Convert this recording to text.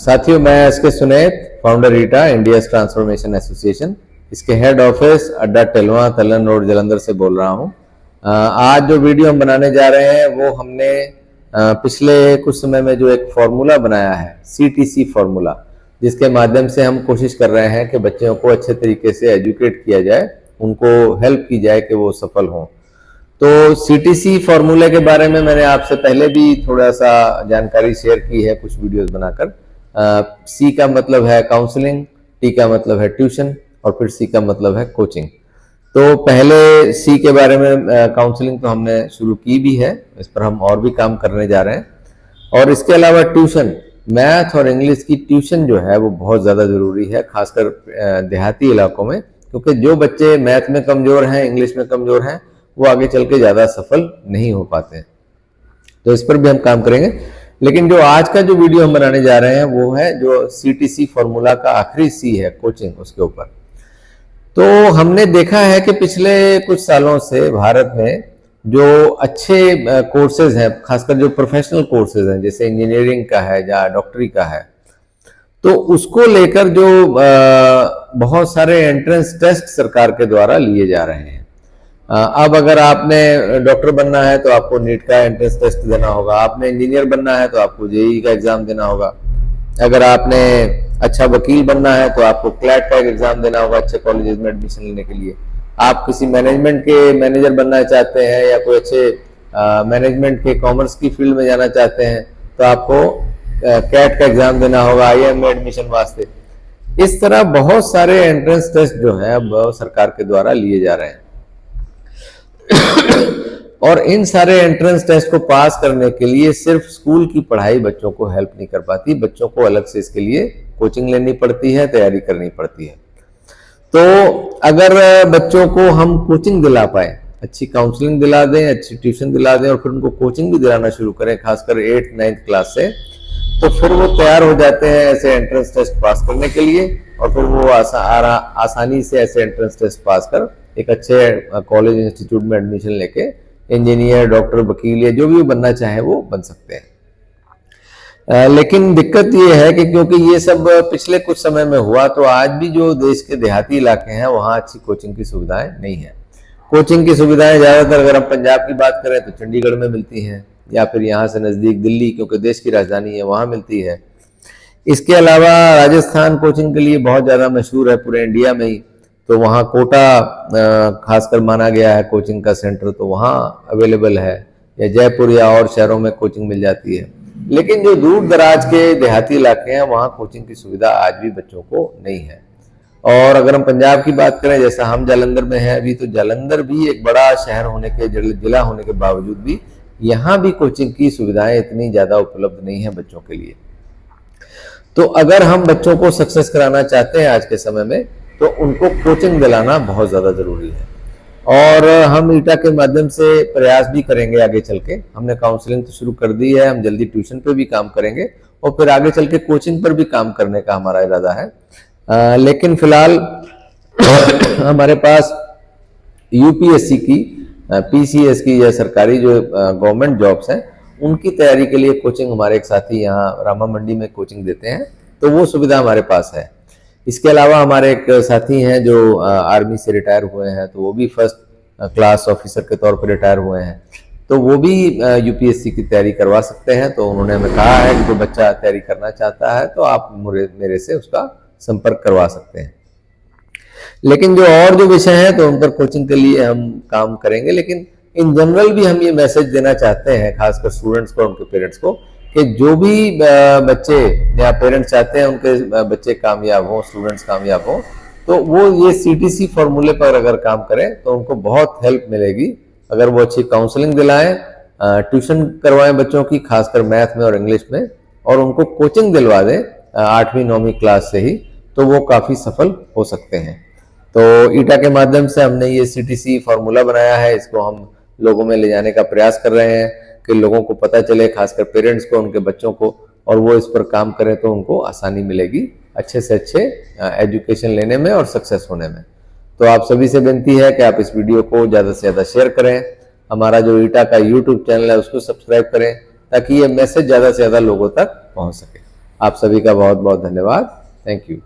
साथियों, मैं SK Sunet, founder ईटा India transformation association, इसके हेड ऑफिस अड्डा टेलवा तलन रोड जलंधर से बोल रहा हूं। आज जो वीडियो हम बनाने जा रहे हैं वो हमने पिछले कुछ समय में जो एक फॉर्मूला बनाया है, CTC फॉर्मूला, जिसके माध्यम से हम कोशिश कर रहे हैं कि बच्चों को अच्छे तरीके से एजुकेट किया जाए, उनको हेल्प की जाए कि वो सफल हों। तो CTC फॉर्मूले के बारे में मैंने आपसे पहले भी थोड़ा सा जानकारी शेयर की है कुछ वीडियोस बनाकर। C का मतलब है काउंसलिंग, T का मतलब है ट्यूशन और फिर C का मतलब है कोचिंग। तो पहले C के बारे में काउंसलिंग तो हमने शुरू की भी है, इस पर हम और भी काम करने जा रहे हैं। और इसके अलावा ट्यूशन, मैथ और इंग्लिश की ट्यूशन जो है वो बहुत ज़्यादा ज़रूरी है, खासकर देहाती इलाकों में, क्योंकि जो बच्चे मैथ में कमज़ोर हैं, इंग्लिश में कमज़ोर हैं, वो आगे चल के ज़्यादा सफल नहीं हो पाते हैं। तो इस पर भी हम काम करेंगे। लेकिन जो आज का जो वीडियो हम बनाने जा रहे हैं वो है जो CTC फॉर्मूला का आखिरी C है, कोचिंग, उसके ऊपर। तो हमने देखा है कि पिछले कुछ सालों से भारत में जो अच्छे कोर्सेज हैं, खासकर जो प्रोफेशनल कोर्सेज हैं, जैसे इंजीनियरिंग का है या डॉक्टरी का है, तो उसको लेकर जो बहुत सारे एंट्रेंस टेस्ट सरकार के द्वारा लिए जा रहे हैं। अब अगर आपने डॉक्टर बनना है तो आपको नीट का एंट्रेंस टेस्ट देना होगा, आपने इंजीनियर बनना है तो आपको JEE का एग्जाम देना होगा, अगर आपने अच्छा वकील बनना है तो आपको क्लैट का एग्जाम देना होगा अच्छे कॉलेजेस में एडमिशन लेने के लिए, आप किसी मैनेजमेंट के मैनेजर बनना चाहते हैं या कोई अच्छे मैनेजमेंट के कॉमर्स की फील्ड में जाना चाहते हैं तो आपको कैट का एग्जाम देना होगा IIM में एडमिशन वास्ते। इस तरह बहुत सारे एंट्रेंस टेस्ट जो है अब सरकार के द्वारा लिए जा रहे हैं। और इन सारे एंट्रेंस टेस्ट को पास करने के लिए सिर्फ स्कूल की पढ़ाई बच्चों को हेल्प नहीं कर पाती, बच्चों को अलग से इसके लिए कोचिंग लेनी पड़ती है, तैयारी करनी पड़ती है। तो अगर बच्चों को हम कोचिंग दिला पाए, अच्छी काउंसलिंग दिला दें, अच्छी ट्यूशन दिला दें और फिर उनको कोचिंग भी दिलाना शुरू करें, खासकर 8th 9th क्लास से, तो फिर वो तैयार हो जाते हैं ऐसे एंट्रेंस टेस्ट पास करने के लिए। और फिर वो आसानी से ऐसे एंट्रेंस टेस्ट पास कर एक अच्छे कॉलेज इंस्टीट्यूट में एडमिशन लेके इंजीनियर, डॉक्टर, वकील या जो भी बनना चाहे वो बन सकते हैं। लेकिन दिक्कत ये है कि क्योंकि ये सब पिछले कुछ समय में हुआ, तो आज भी जो देश के देहाती इलाके हैं वहाँ अच्छी कोचिंग की सुविधाएं नहीं है। कोचिंग की सुविधाएं ज़्यादातर अगर हम पंजाब की बात करें तो चंडीगढ़ में मिलती हैं, या फिर यहाँ से नज़दीक दिल्ली, क्योंकि देश की राजधानी है, वहाँ मिलती है। इसके अलावा राजस्थान कोचिंग के लिए बहुत ज़्यादा मशहूर है पूरे इंडिया में ही, तो वहाँ कोटा खासकर माना गया है कोचिंग का सेंटर, तो वहाँ अवेलेबल है, या जयपुर या और शहरों में कोचिंग मिल जाती है। लेकिन जो दूर दराज के देहाती इलाके हैं वहाँ कोचिंग की सुविधा आज भी बच्चों को नहीं है। और अगर हम पंजाब की बात करें, जैसा हम जालंधर में हैं अभी, तो जालंधर भी एक बड़ा शहर होने के, जिला होने के बावजूद भी यहाँ भी कोचिंग की सुविधाएं इतनी ज़्यादा उपलब्ध नहीं है बच्चों के लिए। तो अगर हम बच्चों को सक्सेस कराना चाहते हैं आज के समय में, तो उनको कोचिंग दिलाना बहुत ज़्यादा ज़रूरी है। और हम ईटा के माध्यम से प्रयास भी करेंगे आगे चल के। हमने काउंसलिंग तो शुरू कर दी है, हम जल्दी ट्यूशन पे भी काम करेंगे और फिर आगे चल के कोचिंग पर भी काम करने का हमारा इरादा है। लेकिन फिलहाल हमारे पास UPSC की, PCS की या सरकारी जो गवर्नमेंट जॉब्स हैं उनकी तैयारी के लिए कोचिंग हमारे एक साथी यहाँ रामा मंडी में कोचिंग देते हैं, तो वो सुविधा हमारे पास है। इसके अलावा हमारे एक साथी हैं जो आर्मी से रिटायर हुए हैं, तो वो भी फर्स्ट क्लास ऑफिसर के तौर पर रिटायर हुए हैं, तो वो भी UPSC की तैयारी करवा सकते हैं। तो उन्होंने हमें कहा है कि जो बच्चा तैयारी करना चाहता है तो आप मेरे से उसका संपर्क करवा सकते हैं। लेकिन जो और जो विषय हैं तो उन पर कोचिंग के लिए हम काम करेंगे। लेकिन इन जनरल भी हम ये मैसेज देना चाहते हैं, खासकर स्टूडेंट्स को, उनके पेरेंट्स को, कि जो भी बच्चे या पेरेंट्स चाहते हैं उनके बच्चे कामयाब हों, स्टूडेंट्स कामयाब हों, तो वो ये CTC फॉर्मूले पर अगर काम करें तो उनको बहुत हेल्प मिलेगी। अगर वो अच्छी काउंसलिंग दिलाएं, ट्यूशन करवाएं बच्चों की, खासकर मैथ में और इंग्लिश में, और उनको कोचिंग दिलवा दें 8वीं 9वीं क्लास से ही, तो वो काफ़ी सफल हो सकते हैं। तो ईटा के माध्यम से हमने ये CTC फॉर्मूला बनाया है, इसको हम लोगों में ले जाने का प्रयास कर रहे हैं कि लोगों को पता चले, खासकर पेरेंट्स को, उनके बच्चों को, और वो इस पर काम करें तो उनको आसानी मिलेगी अच्छे से अच्छे एजुकेशन लेने में और सक्सेस होने में। तो आप सभी से विनती है कि आप इस वीडियो को ज़्यादा से ज़्यादा शेयर करें, हमारा जो ईटा का YouTube चैनल है उसको सब्सक्राइब करें, ताकि ये मैसेज ज़्यादा से ज़्यादा लोगों तक पहुँच सके। आप सभी का बहुत बहुत धन्यवाद। Thank you.